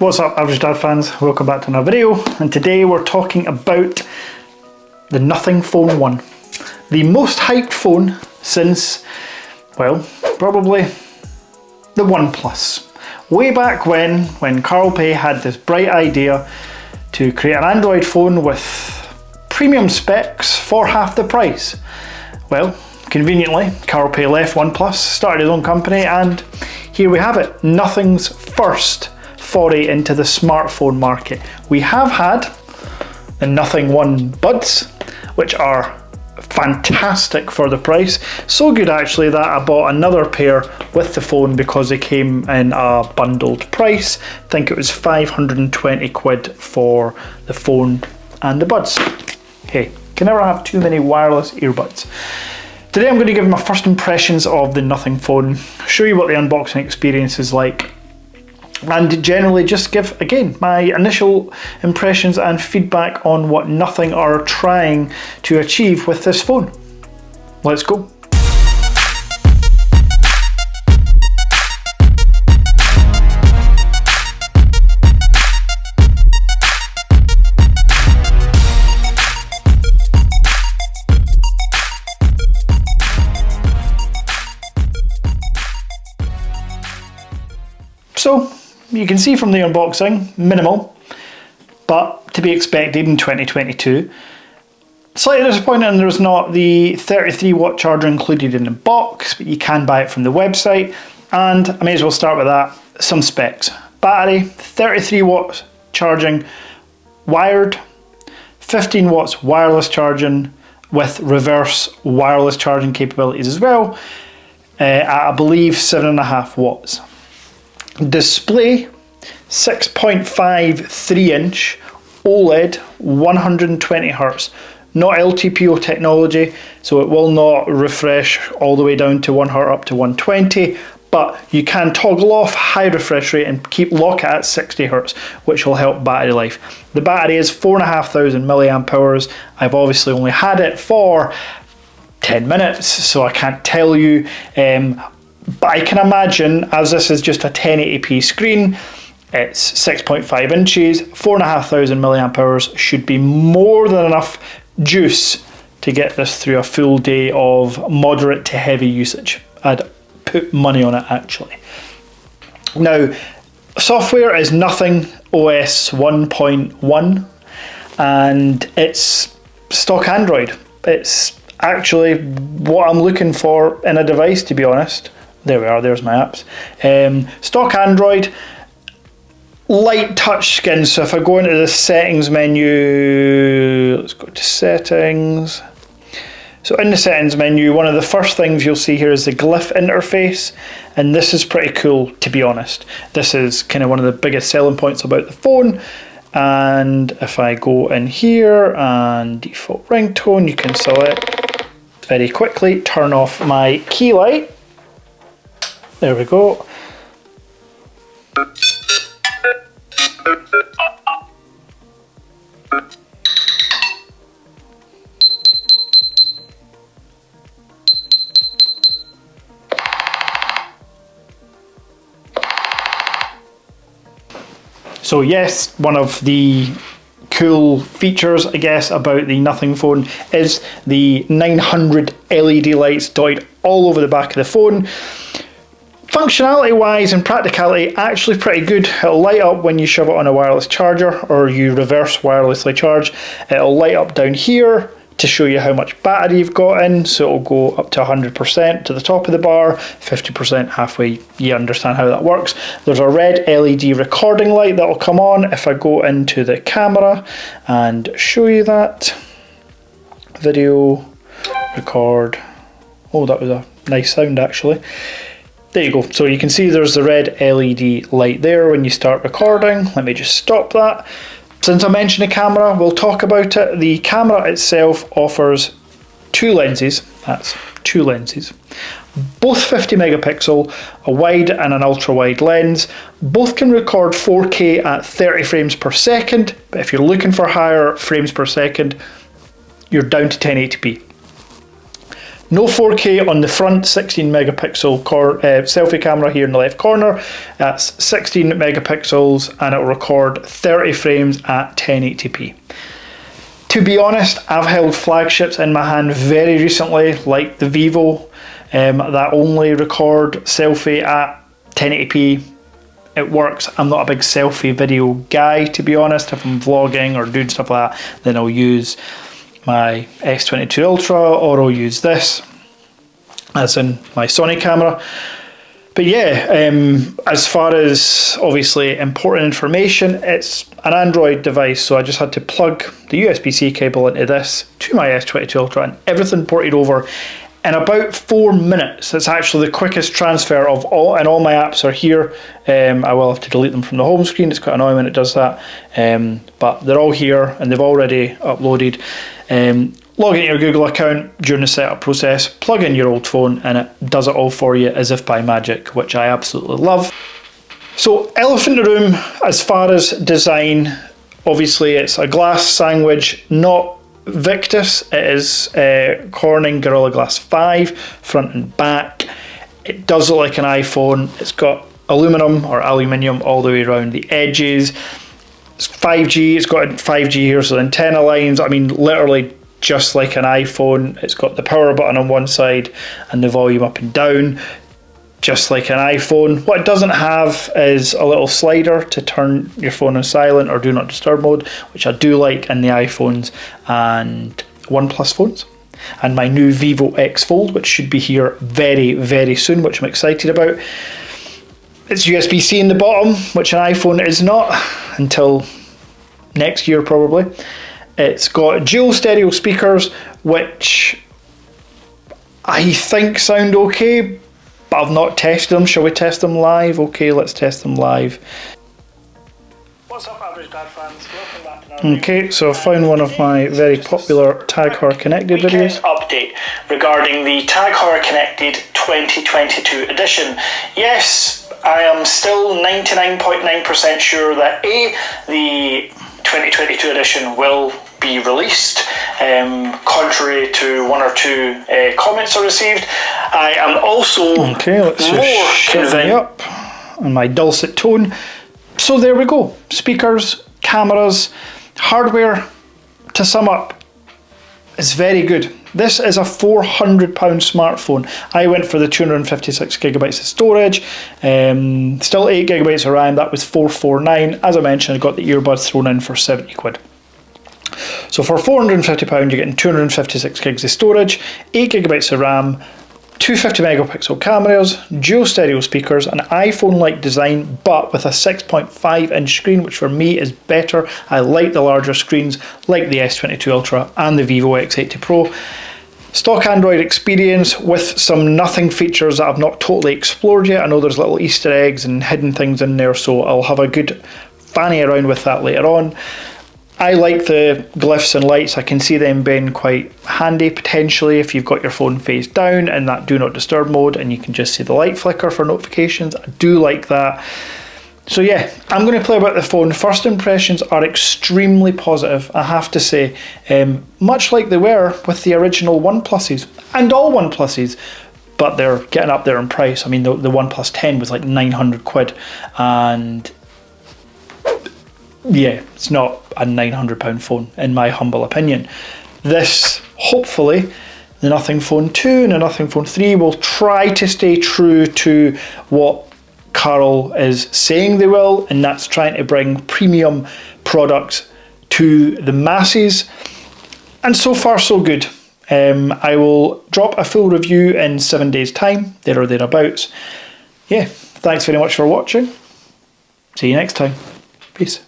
What's up, Average Dad fans? Welcome back to another video, and today we're talking about the Nothing Phone 1. The most hyped phone since, well, probably the OnePlus. Way back when Carl Pei had this bright idea to create an Android phone with premium specs for half the price. Well, conveniently, Carl Pei left OnePlus, started his own company, and here we have it. Nothing's first foray into the smartphone market. We have had the Nothing One Buds, which are fantastic for the price. So good actually that I bought another pair with the phone because they came in a bundled price. I think it was 520 quid for the phone and the buds. Hey, can never have too many wireless earbuds. Today I'm going to give my first impressions of the Nothing phone, show you what the unboxing experience is like, and generally just give, again, my initial impressions and feedback on what Nothing are trying to achieve with this phone. Let's go. So, you can see from the unboxing, minimal, but to be expected in 2022. Slightly disappointing there's not the 33 watt charger included in the box, but you can buy it from the website. And I may as well start with that. Some specs. Battery, 33 watts charging wired, 15 watts wireless charging with reverse wireless charging capabilities as well, at I believe 7.5 watts. Display, 6.5 3-inch OLED, 120 Hz. Not LTPO technology, so it will not refresh all the way down to 1 Hz up to 120, but you can toggle off high refresh rate and lock it at 60 Hz, which will help battery life. The battery is 4,500 milliamp hours. I've obviously only had it for 10 minutes, so I can't tell you. But I can imagine, as this is just a 1080p screen, it's 6.5 inches, 4,500 milliamp hours should be more than enough juice to get this through a full day of moderate to heavy usage. I'd put money on it actually. Now, software is Nothing OS 1.1 and it's stock Android. It's actually what I'm looking for in a device, to be honest. There we are, there's my apps. Stock Android, light touch skin. So if I go into the settings menu, let's go to settings. So in the settings menu, one of the first things you'll see here is the glyph interface. And this is pretty cool, to be honest. This is kind of one of the biggest selling points about the phone. And if I go in here and default ringtone, you can select very quickly, turn off my key light. There we go. So yes, one of the cool features, I guess, about the Nothing phone is the 900 LED lights dotted all over the back of the phone. Functionality wise and practicality, actually pretty good. It'll light up when you shove it on a wireless charger or you reverse wirelessly charge. It'll light up down here to show you how much battery you've got in. So it'll go up to 100% to the top of the bar, 50% halfway. You understand how that works. There's a red LED recording light that'll come on if I go into the camera and show you that. Video, record. Oh, that was a nice sound actually. There you go. So you can see there's the red LED light there when you start recording. Let me just stop that. Since I mentioned the camera, we'll talk about it. The camera itself offers two lenses. That's two lenses. Both 50 megapixel, a wide and an ultra wide lens. Both can record 4K at 30 frames per second, but if you're looking for higher frames per second, you're down to 1080p. No 4K on the front 16 megapixel selfie camera here in the left corner. That's 16 megapixels and it will record 30 frames at 1080p. To be honest, I've held flagships in my hand very recently, like the Vivo, that only record selfie at 1080p. It works. I'm not a big selfie video guy, to be honest. If I'm vlogging or doing stuff like that, then I'll use my S22 Ultra, or I'll use this, as in my Sony camera. But yeah, as far as obviously important information, it's an Android device, so I just had to plug the USB-C cable into this to my S22 Ultra and everything ported over in about 4 minutes. It's actually the quickest transfer of all, and all my apps are here. I will have to delete them from the home screen. It's quite annoying when it does that, but they're all here and they've already uploaded. Log into your Google account during the setup process, plug in your old phone, and it does it all for you as if by magic, which I absolutely love. So, elephant in the room as far as design, obviously it's a glass sandwich, not Victus. It is Corning Gorilla Glass 5, front and back. It does look like an iPhone. It's got aluminum or aluminium all the way around the edges. It's 5G, it's got 5G here, so the antenna lines, I mean literally just like an iPhone. It's got the power button on one side and the volume up and down, just like an iPhone. What it doesn't have is a little slider to turn your phone on silent or do not disturb mode, which I do like in the iPhones and OnePlus phones. And my new Vivo X Fold, which should be here very, very soon, which I'm excited about. It's USB-C in the bottom, which an iPhone is not until next year probably. It's got dual stereo speakers, which I think sound okay, but I've not tested them. Shall we test them live? Okay, let's test them live. What's up, Average Dad fans? Welcome back to another Okay, so I found one of my very popular Tag Heuer Connected videos. Update regarding the Tag Heuer Connected 2022 edition. Yes, I am still 99.9% sure that the 2022 edition will be released, contrary to one or two comments I received. I am also more convinced up and my dulcet tone. So there we go. Speakers, cameras, hardware. To sum up, it's very good. This is a £400 smartphone. I went for the 256 gigabytes of storage, still 8 gigabytes of RAM. That was 449. As I mentioned, I got the earbuds thrown in for 70 quid. So for £450, you're getting 256 gigs of storage, 8 gigabytes of RAM, 250 megapixel cameras, dual stereo speakers, an iPhone-like design, but with a 6.5 inch screen, which for me is better. I like the larger screens, like the S22 Ultra and the Vivo X80 Pro. Stock Android experience with some nothing features that I've not totally explored yet. I know there's little Easter eggs and hidden things in there, so I'll have a good fanny around with that later on. I like the glyphs and lights. I can see them being quite handy potentially if you've got your phone face down in that do not disturb mode and you can just see the light flicker for notifications. I do like that. So yeah, I'm going to play about the phone. First impressions are extremely positive, I have to say, much like they were with the original OnePluses and all OnePluses, but they're getting up there in price. I mean, the OnePlus 10 was like 900 quid and yeah, it's not a £900 phone in my humble opinion. This, hopefully, the Nothing Phone 2 and the Nothing Phone 3 will try to stay true to what Carl is saying they will, and that's trying to bring premium products to the masses. And so far so good. I will drop a full review in 7 days time, there or thereabouts. Yeah, thanks very much for watching. See you next time. Peace.